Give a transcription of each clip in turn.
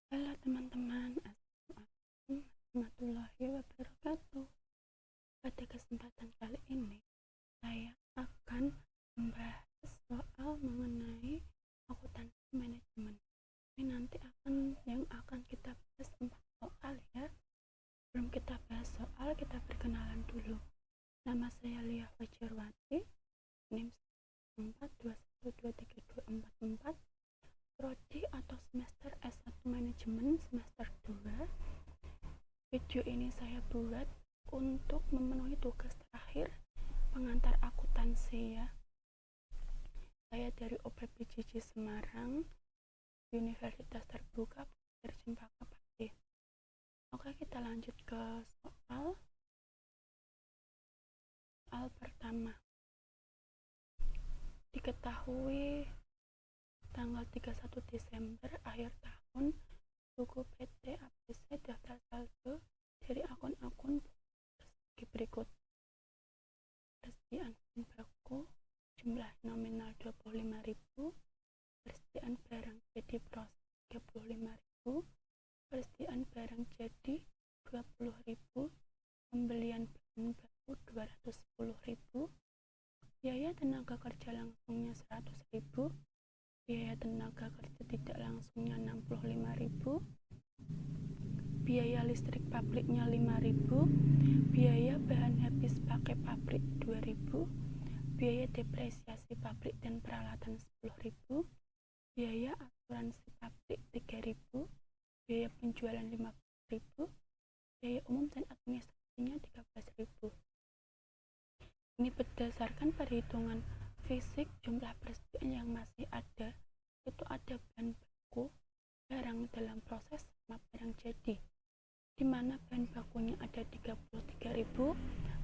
Halo teman-teman, Assalamualaikum warahmatullahi wabarakatuh. Pada kesempatan kali ini, saya akan membahas soal mengenai akuntansi manajemen. Ini nanti akan kita bahas 4 soal ya. Sebelum kita bahas soal, kita perkenalan dulu. Nama saya Lia Fajirwati, NIM 421232444, prodi atau semester S1 manajemen semester 2. Video ini saya buat untuk memenuhi tugas terakhir pengantar akuntansi ya. Saya dari OPPJJ Semarang, Universitas Terbuka dari Cempaka Putih. Oke, kita lanjut ke soal pertama. Diketahui tanggal 31 Desember akhir tahun, buku PT ABC daftar saldo dari akun-akun sebagai berikut. Persediaan bahan baku jumlah nominal 25.000, persediaan barang jadi proses 35.000, persediaan barang jadi 20.000, pembelian bahan baku 210.000, biaya tenaga kerja langsungnya 100.000, biaya tenaga kerja tidak langsungnya 65.000, biaya listrik pabriknya 5.000, biaya bahan habis pakai pabrik 2.000, biaya depresiasi pabrik dan peralatan 10.000, biaya asuransi pabrik 3.000, biaya penjualan 50.000, biaya umum dan administrasinya 13.000. Ini berdasarkan perhitungan fisik jumlah persediaan yang masih ada, itu ada bahan baku, barang dalam proses sama barang jadi, di mana bahan bakunya ada 33.000,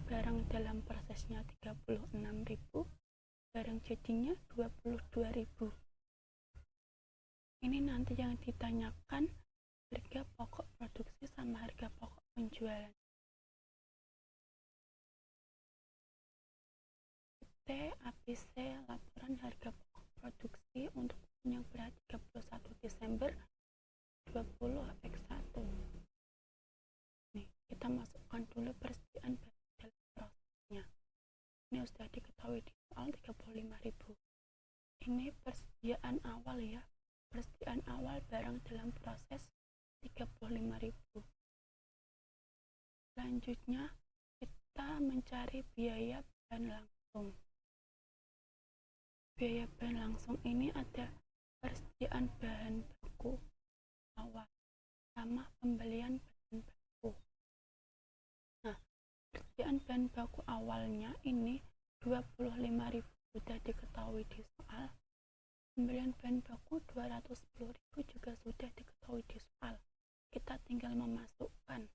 barang dalam prosesnya 36.000, barang jadinya 22.000. Ini nanti yang ditanyakan harga pokok produksi sama harga pokok penjualan. ABC laporan harga pokok produksi untuk yang berarti 31 Desember 20X1. Nih, kita masukkan dulu persediaan barang dalam prosesnya. Ini sudah diketahui di soal 35.000. Ini persediaan awal ya. Persediaan awal barang dalam proses 35.000. Selanjutnya kita mencari biaya bahan langsung. Biaya bahan langsung ini ada persediaan bahan baku awal sama pembelian bahan baku. Nah, persediaan bahan baku awalnya ini 25.000 sudah diketahui di soal. Pembelian bahan baku 210.000 juga sudah diketahui di soal. Kita tinggal memasukkan.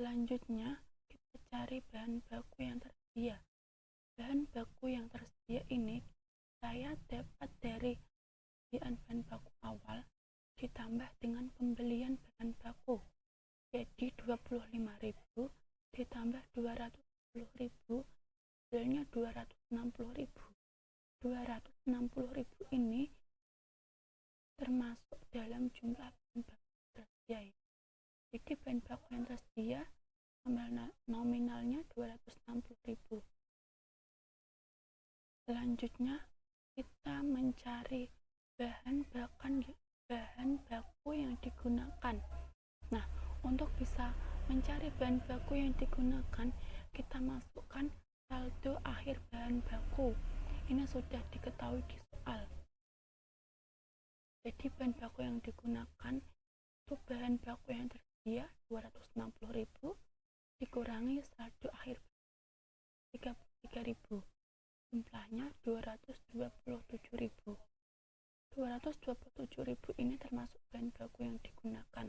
Selanjutnya kita cari bahan baku yang tersedia. Bahan baku yang tersedia ini saya dapat dari persediaan bahan baku awal ditambah dengan pembelian bahan baku. Jadi 25.000 ditambah 210.000 hasilnya 260.000. 260.000 ini termasuk dalam jumlah bahan baku tersedia. Jadi bahan baku yang tersedia nominalnya 260.000. Selanjutnya kita mencari bahan baku yang digunakan. Nah, untuk bisa mencari bahan baku yang digunakan, kita masukkan saldo akhir bahan baku. Ini sudah diketahui di soal. Jadi bahan baku yang digunakan itu bahan baku yang tersedia 260.000 dikurangi saldo akhir 33.000. Jumlahnya 227.000. 227.000 ini termasuk bahan baku yang digunakan.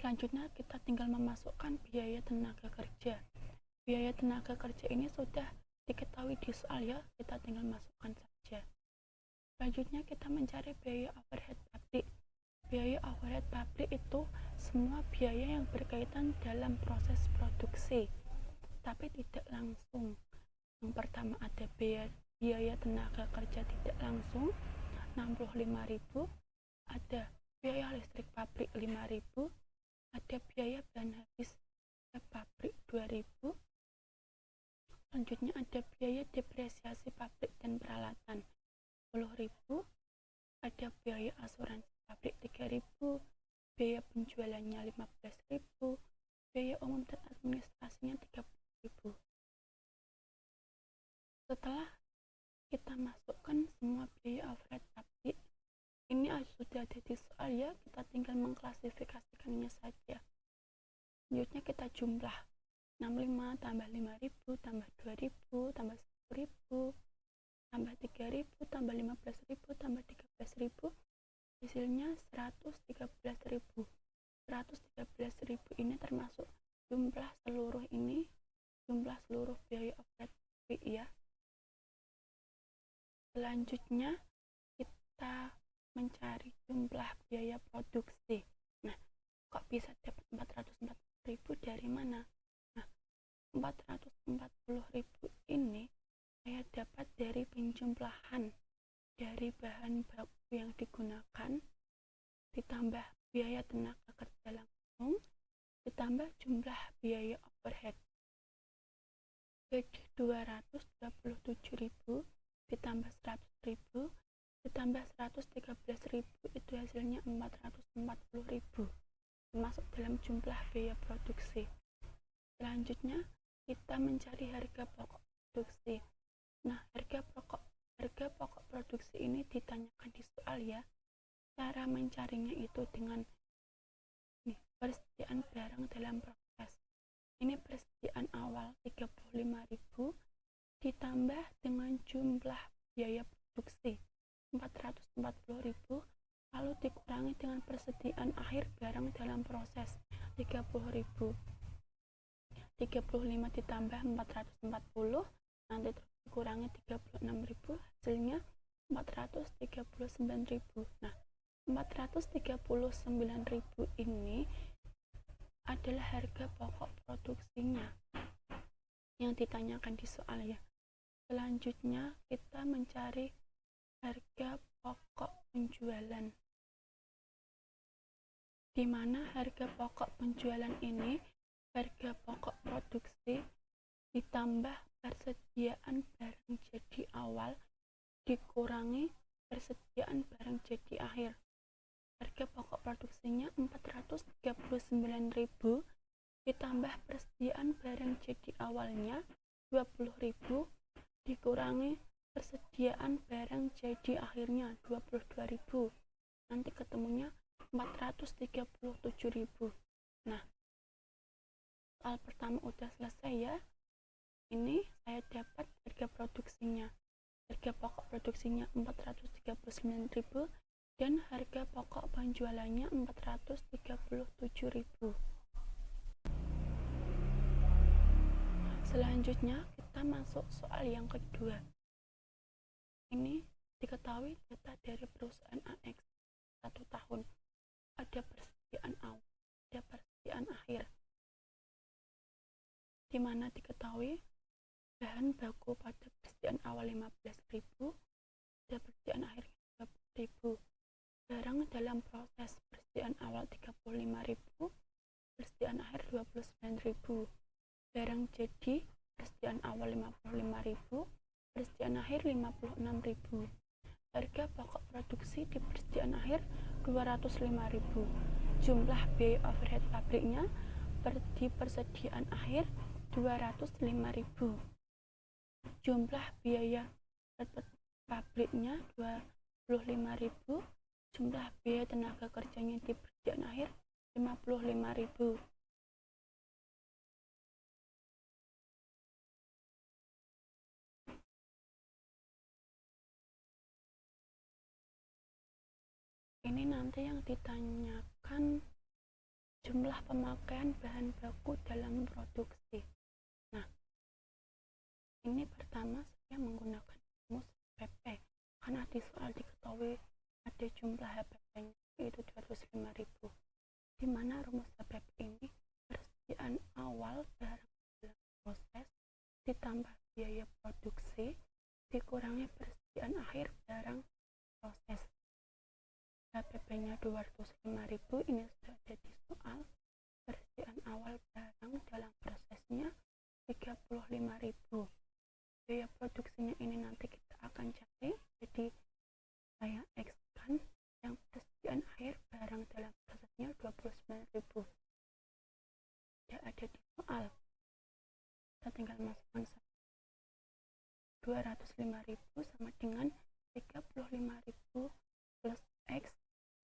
Selanjutnya kita tinggal memasukkan biaya tenaga kerja. Biaya tenaga kerja ini sudah diketahui di soal ya, kita tinggal masukkan saja. Selanjutnya kita mencari biaya overhead pabrik. Biaya overhead pabrik itu semua biaya yang berkaitan dalam proses produksi, tapi tidak langsung. Yang pertama ada biaya tenaga kerja tidak langsung 65.000, ada biaya listrik pabrik 5.000, ada biaya bahan habis pabrik 2.000, selanjutnya ada biaya depresiasi pabrik dan peralatan 10.000, ada biaya asuransi pabrik 3.000, biaya penjualannya 15.000, biaya umum dan administrasinya 30.000. Setelah kita masukkan semua biaya overhead pabrik, ini sudah ada di soal ya, kita tinggal mengklasifikasikannya saja. Selanjutnya kita jumlah 65 tambah 5.000 tambah 2.000 tambah 10.000 tambah 3.000 tambah 15.000 tambah 13.000, hasilnya 113.000. 113.000 ini termasuk jumlah seluruh biaya overhead pabrik ya. Selanjutnya kita mencari jumlah biaya produksi. Nah, kok bisa dapat 440.000 dari mana? Nah, 440.000 ini saya dapat dari penjumlahan dari bahan baku yang digunakan, ditambah biaya tenaga kerja langsung, ditambah jumlah biaya overhead. Jadi 227.000 ditambah 100.000 ditambah 113.000 itu hasilnya 440.000, termasuk dalam jumlah biaya produksi. Selanjutnya kita mencari harga pokok produksi. Nah, harga pokok produksi ini ditanyakan di soal ya. Cara mencarinya itu dengan persediaan barang dalam proses. Ini persediaan awal 35.000 ditambah dengan jumlah biaya produksi 440.000, lalu dikurangi dengan persediaan akhir barang dalam proses 30.000. 35 ditambah 440, nanti terus dikurangi 36.000, hasilnya 439.000. Nah, 439.000 ini adalah harga pokok produksinya yang ditanyakan di soal ya. Selanjutnya kita mencari harga pokok penjualan, di mana harga pokok penjualan ini harga pokok produksi ditambah persediaan barang jadi awal dikurangi persediaan barang jadi akhir. Harga pokok produksinya 439.000 ditambah persediaan barang jadi awalnya 20.000 dikurangi persediaan barang jadi akhirnya 22.000, nanti ketemunya 437.000. Nah, soal pertama udah selesai ya. Ini saya dapat harga produksinya, harga pokok produksinya 439.000 dan harga pokok penjualannya 437.000. Selanjutnya kita masuk soal yang kedua. Ini diketahui data dari perusahaan AX 1 tahun. Ada persediaan awal, ada persediaan akhir. Di mana diketahui bahan baku pada persediaan awal 15.000, ada persediaan akhir 20.000. Barang dalam proses persediaan awal 35.000, persediaan akhir 29.000. Barang jadi persediaan awal 55.000, persediaan akhir 56.000. Harga pokok produksi di persediaan akhir 205.000. Jumlah biaya overhead pabriknya di persediaan akhir 205.000. Jumlah biaya pabriknya 25.000. Jumlah biaya tenaga kerjanya di persediaan akhir 55.000. Ini nanti yang ditanyakan jumlah pemakaian bahan baku dalam produksi. Nah, ini pertama saya menggunakan rumus HPP karena di soal diketahui ada jumlah HPP-nya yaitu 205.000, di mana rumus HPP ini persediaan awal barang dalam proses ditambah biaya produksi dikurangi persediaan akhir barang proses. HPP nilainya 205.000. Ini sudah jadi soal. Persediaan awal barang dalam prosesnya 35.000. Biaya produksinya ini nanti kita akan cari. Jadi saya X kan yang persediaan air barang dalam prosesnya 29.000. Sudah ada di soal. Kita tinggal masukkan 205.000 sama dengan 35.000 plus X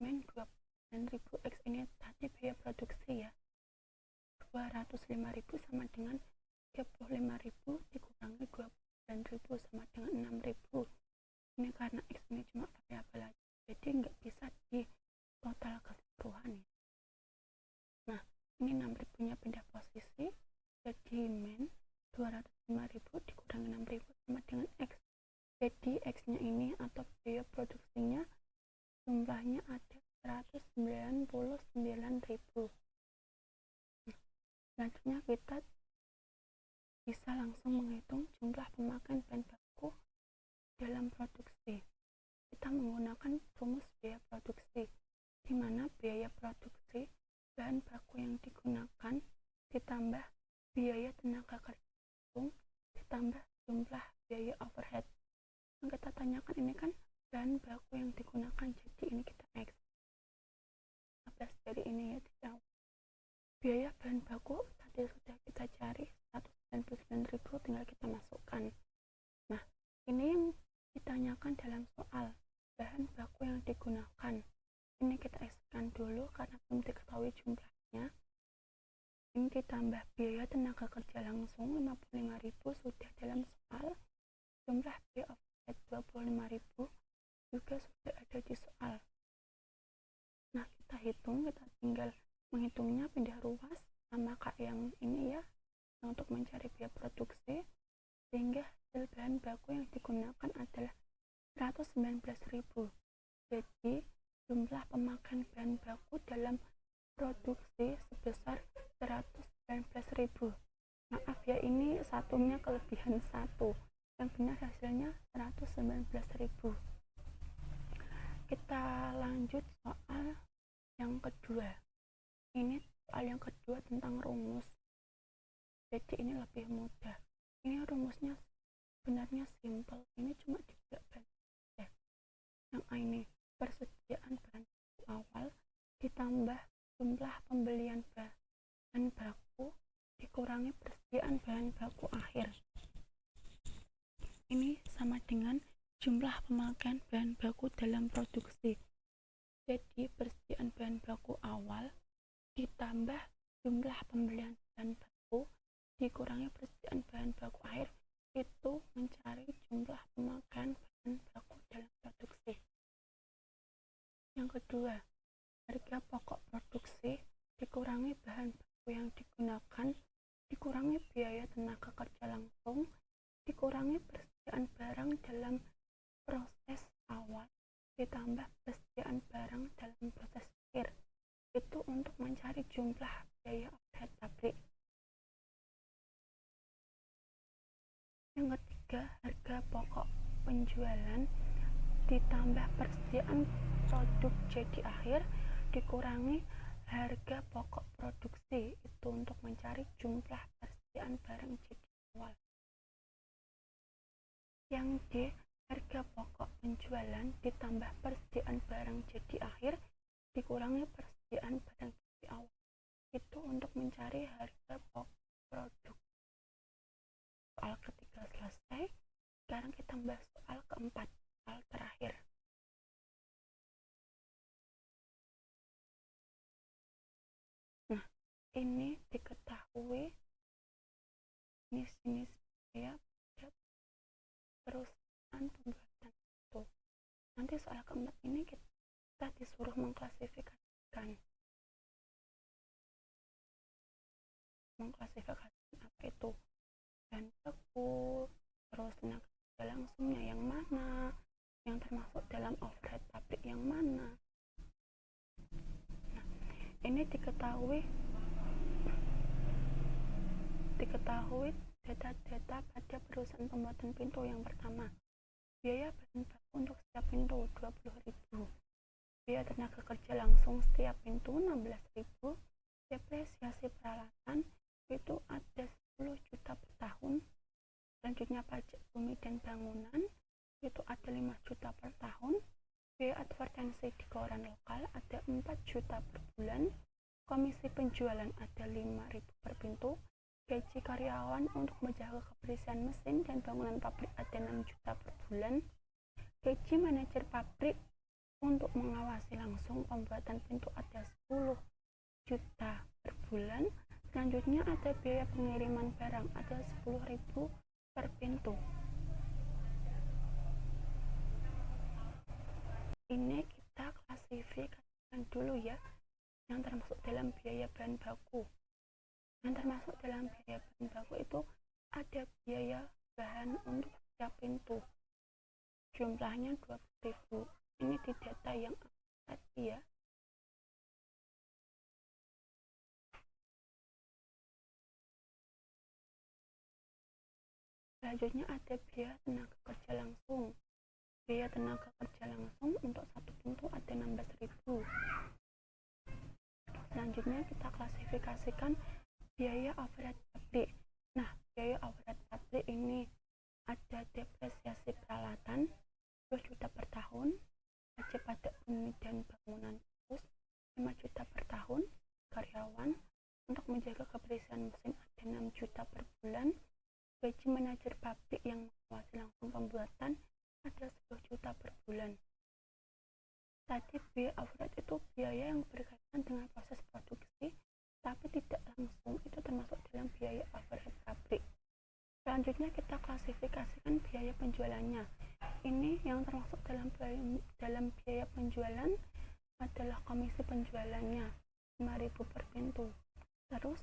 min 29.000. X ini tadi biaya produksi ya. 205.000 sama dengan 35.000 dikurangi 29.000 sama dengan 6.000. Ini karena X ini cuma variabel aja, jadi nggak bisa di total keseluruhan ya. Nah, ini 6.000 nya pindah posisi, jadi min 205.000 dikurangi 6.000 sama dengan X. Jadi X nya ini atau biaya produksinya jumlahnya ada 199.000. Selanjutnya kita bisa langsung menghitung jumlah pemakaian bahan baku dalam produksi. Kita menggunakan rumus biaya produksi, di mana biaya produksi bahan baku yang digunakan ditambah biaya tenaga kerja langsung ditambah jumlah biaya overhead. Yang kita tanyakan ini kan bahan baku yang digunakan, jadi ini kita X. Atas dari ini ya tidak. Biaya bahan baku tadi sudah kita cari 199.000, tinggal kita masukkan. Nah, ini yang ditanyakan dalam soal bahan baku yang digunakan. Ini kita X-kan dulu karena belum diketahui jumlahnya. Ini ditambah biaya tenaga kerja langsung 55.000 sudah dalam soal. Jumlah biaya overhead 25.000 juga sudah ada di soal. Nah, kita hitung, kita tinggal menghitungnya pindah ruas sama kayak yang ini ya, untuk mencari biaya produksi, sehingga hasil bahan baku yang digunakan adalah 119.000. Jadi jumlah pemakaian bahan baku dalam produksi sebesar 119.000. Maaf ya, ini satunya kelebihan 1, yang benar hasilnya 119.000. Kita lanjut soal yang kedua. Ini soal yang kedua tentang rumus. Jadi ini lebih mudah. Ini rumusnya sebenarnya simple. Ini cuma dibolak-balik ya. Yang ini persediaan bahan baku awal ditambah jumlah pembelian bahan baku dikurangi persediaan bahan baku akhir. Ini sama dengan jumlah pemakaian bahan baku dalam produksi. Jadi persediaan bahan baku awal ditambah jumlah pembelian bahan baku dikurangi persediaan bahan baku akhir, itu mencari jumlah pemakaian bahan baku dalam produksi. Yang kedua, harga pokok produksi dikurangi bahan baku yang digunakan dikurangi biaya tenaga kerja langsung dikurangi persediaan barang dalam proses awal ditambah persediaan barang dalam proses akhir, itu untuk mencari jumlah biaya overhead pabrik. Yang ketiga, harga pokok penjualan ditambah persediaan produk jadi akhir dikurangi harga pokok produksi, itu untuk mencari jumlah persediaan barang jadi awal. Yang D, harga pokok penjualan ditambah persediaan barang jadi akhir dikurangi persediaan barang jadi awal, itu untuk mencari harga pokok produk. Soal ketiga selesai. Sekarang kita bahas soal keempat, soal terakhir. Nah, ini diketahui ini sini saya perusahaan pembuatan itu. Nanti soal keempat ini kita disuruh mengklasifikasikan apa itu bahan baku, terus tenaga kerja langsungnya yang mana, yang termasuk dalam overhead pabrik yang mana. Nah, ini diketahui data-data pada perusahaan pembuatan pintu. Yang pertama, biaya bahan baku untuk setiap pintu 20.000, biaya tenaga kerja langsung setiap pintu 16.000, depresiasi peralatan itu ada 10 juta per tahun. Selanjutnya pajak bumi dan bangunan itu ada 5 juta per tahun. Biaya advertensi di koran lokal ada 4 juta per bulan. Komisi penjualan ada 5.000 per pintu. Gaji karyawan untuk menjaga kebersihan mesin dan bangunan pabrik ada 6 juta per bulan. Gaji manajer pabrik untuk mengawasi langsung pembuatan pintu ada 10 juta per bulan. Selanjutnya ada biaya pengiriman barang ada 10.000 per pintu. Ini kita klasifikasikan dulu ya, yang termasuk dalam biaya bahan baku. Yang termasuk dalam biaya bahan baku itu ada biaya bahan untuk setiap pintu. Jumlahnya 20.000. Ini di data yang tadi ya. Selanjutnya ada biaya tenaga kerja langsung. Biaya tenaga kerja langsung untuk satu pintu ada 16.000. Selanjutnya kita klasifikasikan biaya overhead pabrik. Nah, biaya overhead pabrik ini ada depresiasi peralatan 2 juta per tahun, pajak pajak bumi dan bangunan terus 5 juta per tahun, karyawan untuk menjaga kebersihan mesin ada 6 juta per bulan, gaji manajer pabrik yang mengawasi langsung pembuatan ada 10 juta per bulan. Tadi biaya overhead itu biaya yang berkaitan dengan proses produksi tapi tidak langsung, itu termasuk dalam biaya overhead pabrik. Selanjutnya kita klasifikasikan biaya penjualannya. Ini yang termasuk dalam biaya penjualan adalah komisi penjualannya 5.000 per pintu. Terus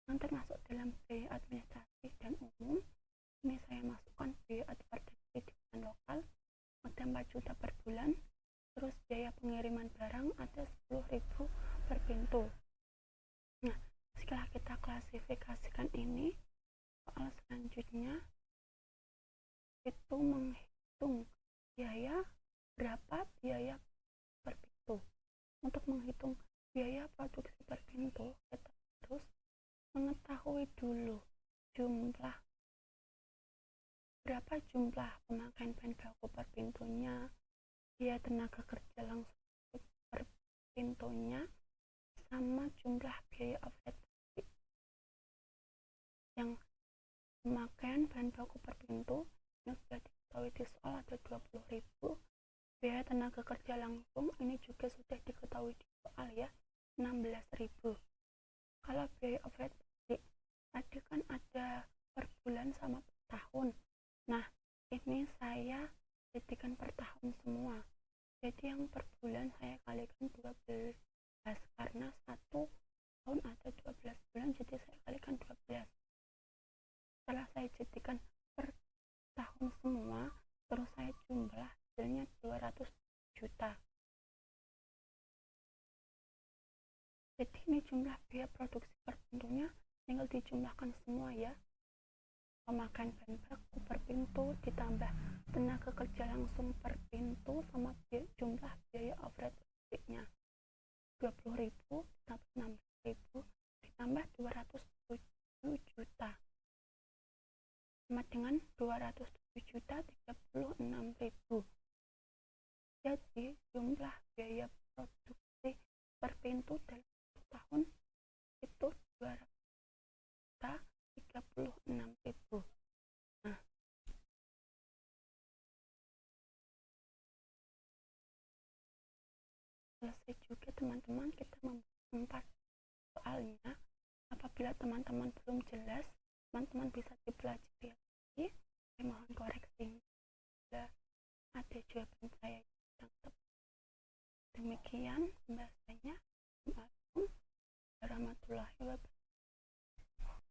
yang termasuk dalam biaya administrasi dan umum, ini saya masukkan biaya advertensi di koran lokal ada 4 juta per bulan. Terus biaya pengiriman barang ada 10.000 per pintu. Nah, setelah kita klasifikasikan ini, soal selanjutnya itu menghitung berapa biaya per pintu. Untuk menghitung biaya produksi per pintu, kita harus mengetahui dulu berapa jumlah pemakaian bahan baku per pintunya, biaya tenaga kerja langsung per pintunya, sama jumlah biaya overhead pabrik. Yang pemakaian bahan baku per pintu yang sudah diketahui di soal ada 20.000. Biaya tenaga kerja langsung ini juga sudah diketahui di soal ya, 16.000. Kalau biaya overhead pabrik tadi kan ada per bulan sama per tahun. Nah, ini saya jadikan per tahun semua. Jadi yang per bulan saya kalikan 12 karena satu tahun ada 12 bulan, jadi saya kalikan 12. Setelah saya jadikan per tahun semua, terus saya jumlah, hasilnya 200 juta. Jadi ini jumlah biaya produksi per pintunya, tinggal dijumlahkan semua ya. Pemakaian bahan baku per pintu ditambah tenaga kerja langsung per pintu sama jumlah biaya overhead pabriknya 20.000 ditambah 16.000 ditambah 207 juta sama dengan 207 juta 36.000. Jadi jumlah biaya produksi per pintu dalam 1 tahun itu 200 juta 36.000. Nah, selesai juga teman-teman, kita membuat 4 soalnya. Apabila teman-teman belum jelas, teman-teman bisa dipelajari lagi. Saya mohon koreksi bila ada jawaban saya yang tepat. Demikian pembahasannya. Assalamualaikum warahmatullahi wabarakatuh.